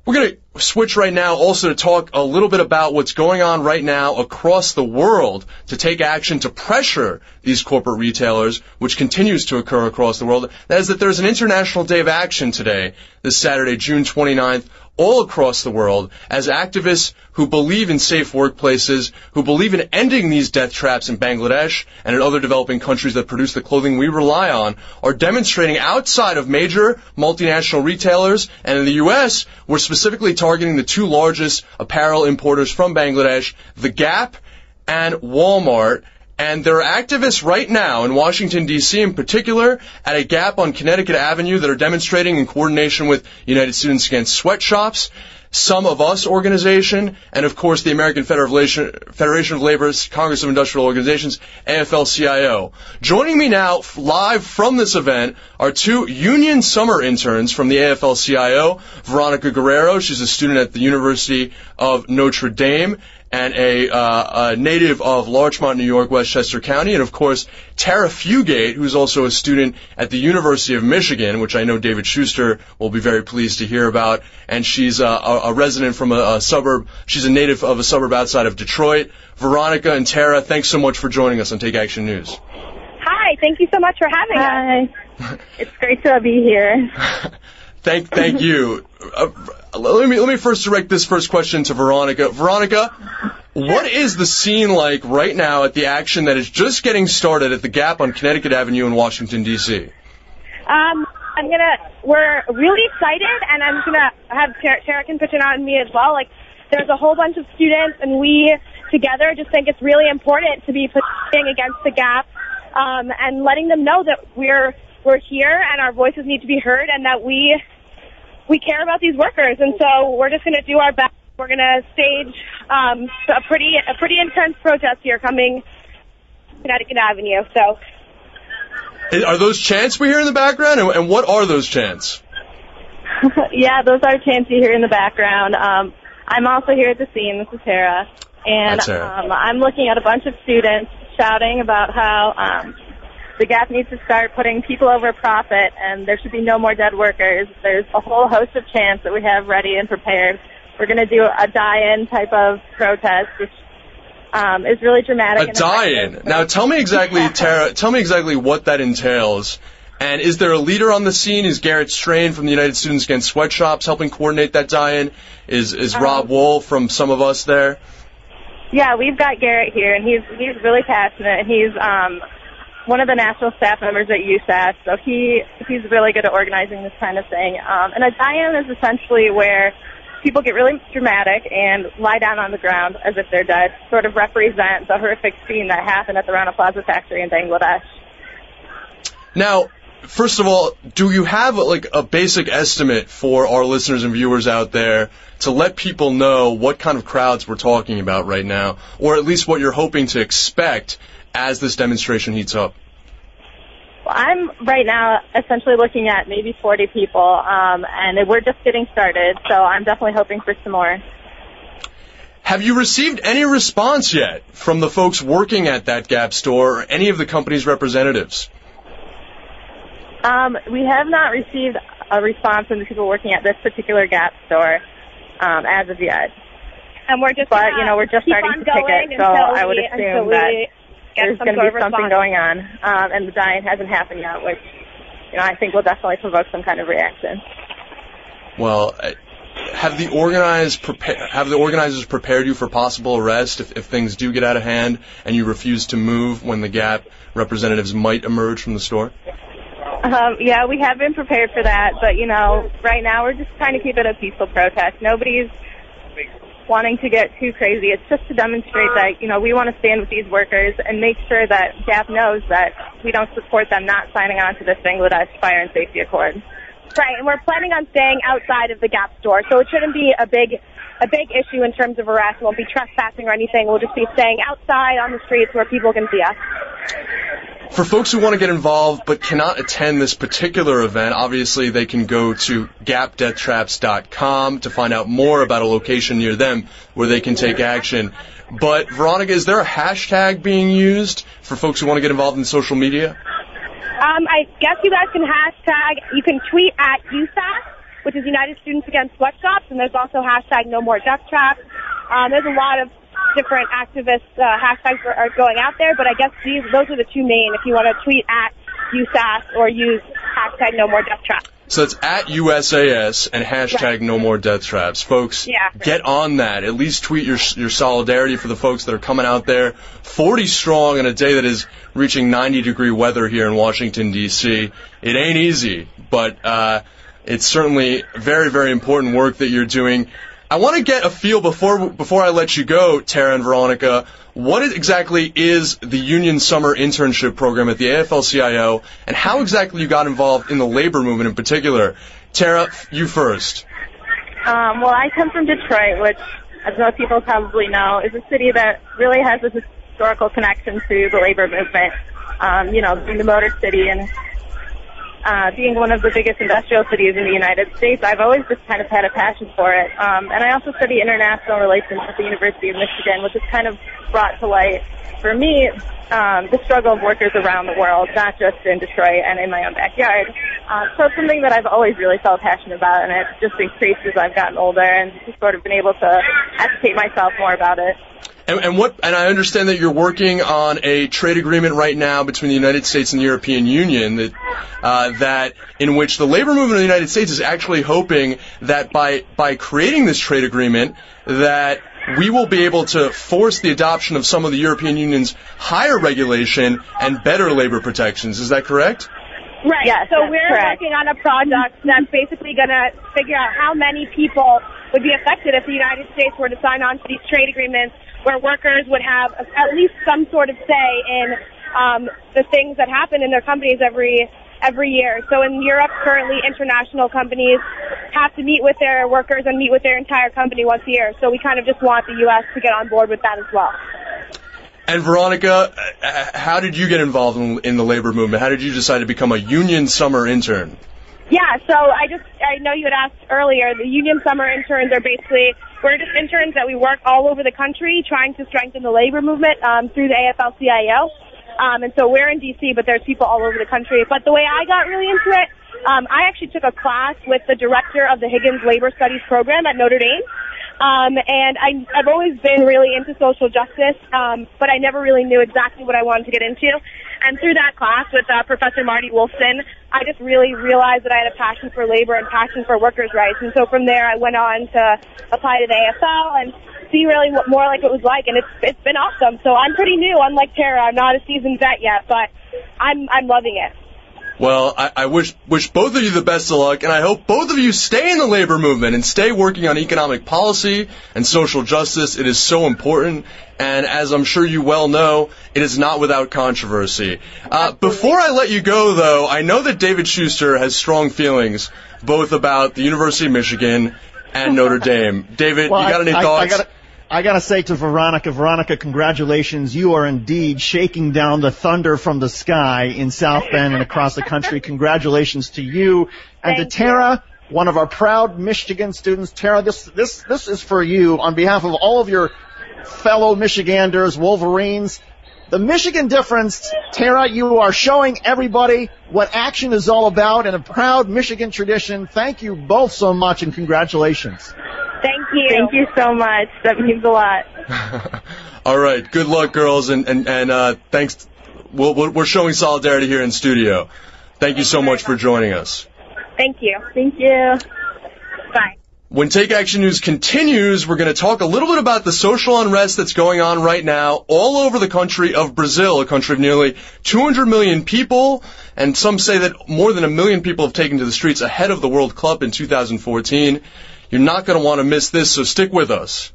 We're going to switch right now also to talk a little bit about what's going on right now across the world to take action to pressure these corporate retailers, which continues to occur across the world. That is that there's an International Day of Action today, this Saturday, June 29th, all across the world, as activists who believe in safe workplaces, who believe in ending these death traps in Bangladesh and in other developing countries that produce the clothing we rely on, are demonstrating outside of major multinational retailers. And in the U.S., we're specifically targeting the two largest apparel importers from Bangladesh, The Gap and Walmart. And there are activists right now in Washington, D.C. in particular, at a Gap on Connecticut Avenue that are demonstrating in coordination with United Students Against Sweatshops, Some of Us organization, and, of course, the American Federation of Labor's Congress of Industrial Organizations, AFL-CIO. Joining me now live from this event are two Union Summer interns from the AFL-CIO, Veronica Guerrero, she's a student at the University of Notre Dame, and a native of Larchmont, New York, Westchester County, and of course, Tara Fugate, who's also a student at the University of Michigan, which I know David Schuster will be very pleased to hear about, and she's a resident from a suburb, she's a native of a suburb outside of Detroit. Veronica and Tara, thanks so much for joining us on Take Action News. Hi, thank you so much for having us. Hi. It's great to be here. Thank you. Let me first direct this first question to Veronica. Veronica, what is the scene like right now at the action that is just getting started at the Gap on Connecticut Avenue in Washington, D.C.? We're really excited, and I'm gonna have Tara can pitch it on me as well. Like, there's a whole bunch of students, and we together just think it's really important to be pushing against the Gap, and letting them know that we're here and our voices need to be heard, and that we care about these workers. And so we're just going to do our best. We're going to stage a pretty intense protest here coming Connecticut Avenue. So, are those chants we hear in the background, and what are those chants? Yeah, those are chants you hear in the background. I'm also here at the scene. This is Tara, and I'm looking at a bunch of students shouting about how the Gap needs to start putting people over profit, and there should be no more dead workers. There's a whole host of chants that we have ready and prepared. We're going to do a die-in type of protest, which is really dramatic. A die-in. Now, tell me exactly, Tara, tell me exactly what that entails. And is there a leader on the scene? Is Garrett Strain from the United Students Against Sweatshops helping coordinate that die-in? Is Rob Wool from Some of Us there? Yeah, we've got Garrett here, and he's really passionate, and he's one of the national staff members at USAS, so he's really good at organizing this kind of thing. And a die-in is essentially where people get really dramatic and lie down on the ground as if they're dead, sort of represent the horrific scene that happened at the Rana Plaza factory in Bangladesh. Now, first of all, do you have like a basic estimate for our listeners and viewers out there to let people know what kind of crowds we're talking about right now, or at least what you're hoping to expect as this demonstration heats up? Well, I'm right now essentially looking at maybe 40 people, and we're just getting started, so I'm definitely hoping for some more. Have you received any response yet from the folks working at that Gap store or any of the company's representatives? We have not received a response from the people working at this particular Gap store as of yet. And we're just we're just starting to ticket, so I would assume that there's going to be something going on, and the die-in hasn't happened yet, which I think will definitely provoke some kind of reaction. Well, have the organizers prepared you for possible arrest if things do get out of hand and you refuse to move when the Gap representatives might emerge from the store? Yeah, we have been prepared for that, but right now we're just trying to keep it a peaceful protest. Nobody's wanting to get too crazy. It's just to demonstrate that, we want to stand with these workers and make sure that Gap knows that we don't support them not signing on to this Bangladesh Fire and Safety Accord. Right, and we're planning on staying outside of the Gap store, so it shouldn't be a big issue in terms of arrest. We won't be trespassing or anything. We'll just be staying outside on the streets where people can see us. For folks who want to get involved but cannot attend this particular event, obviously they can go to gapdeathtraps.com to find out more about a location near them where they can take action. But, Veronica, is there a hashtag being used for folks who want to get involved in social media? I guess you guys can hashtag, you can tweet at USAS, which is United Students Against Sweatshops, and there's also hashtag No More Death Traps. There's a lot of different activist hashtags are going out there, but I guess those are the two main if you want to tweet at USAS or use hashtag No More Death Traps. So it's at USAS and hashtag No More Death Traps. Folks, get on that. At least tweet your solidarity for the folks that are coming out there. 40 strong on a day that is reaching 90-degree weather here in Washington, D.C. It ain't easy, but it's certainly very, very important work that you're doing. I want to get a feel before I let you go, Tara and Veronica, what exactly is the Union Summer Internship Program at the AFL-CIO, and how exactly you got involved in the labor movement in particular? Tara, you first. Well, I come from Detroit, which, as most people probably know, is a city that really has a historical connection to the labor movement. Being the Motor City and being one of the biggest industrial cities in the United States, I've always just kind of had a passion for it. And I also study international relations at the University of Michigan, which has kind of brought to light, for me, the struggle of workers around the world, not just in Detroit and in my own backyard. So it's something that I've always really felt passionate about, and it's just increased as I've gotten older and just sort of been able to educate myself more about it. And I understand that you're working on a trade agreement right now between the United States and the European Union that in which the labor movement of the United States is actually hoping that by creating this trade agreement that we will be able to force the adoption of some of the European Union's higher regulation and better labor protections. Is that correct? Right. Yes, so we're working on a project that's basically going to figure out how many people would be affected if the United States were to sign on to these trade agreements where workers would have at least some sort of say in the things that happen in their companies every year. So in Europe, currently, international companies have to meet with their workers and meet with their entire company once a year. So we kind of just want the U.S. to get on board with that as well. And Veronica, how did you get involved in the labor movement? How did you decide to become a Union Summer intern? Yeah, so I know you had asked earlier, the Union Summer interns are we're just interns that we work all over the country trying to strengthen the labor movement through the AFL-CIO. And so we're in D.C., but there's people all over the country. But the way I got really into it, I actually took a class with the director of the Higgins Labor Studies program at Notre Dame. And I've always been really into social justice, but I never really knew exactly what I wanted to get into. And through that class with Professor Marty Wolfson, I just really realized that I had a passion for labor and passion for workers' rights. And so from there, I went on to apply to the AFL and see really what more like it was like. And it's been awesome. So I'm pretty new, unlike Tara. I'm not a seasoned vet yet, but I'm loving it. Well, I wish both of you the best of luck, and I hope both of you stay in the labor movement and stay working on economic policy and social justice. It is so important, and as I'm sure you well know, it is not without controversy. Before I let you go, though, I know that David Schuster has strong feelings both about the University of Michigan and Notre Dame. David, you got any thoughts? I got to say to Veronica, congratulations. You are indeed shaking down the thunder from the sky in South Bend and across the country. Congratulations to you. And to Tara, one of our proud Michigan students. Tara, this is for you on behalf of all of your fellow Michiganders, Wolverines. The Michigan difference, Tara, you are showing everybody what action is all about in a proud Michigan tradition. Thank you both so much, and congratulations. Thank you. Thank you so much. That means a lot. All right. Good luck, girls, and thanks. We're showing solidarity here in studio. Thank you so much for joining us. Thank you. Thank you. Bye. When Take Action News continues, we're going to talk a little bit about the social unrest that's going on right now all over the country of Brazil, a country of nearly 200 million people, and some say that more than 1 million people have taken to the streets ahead of the World Cup in 2014. You're not going to want to miss this, so stick with us.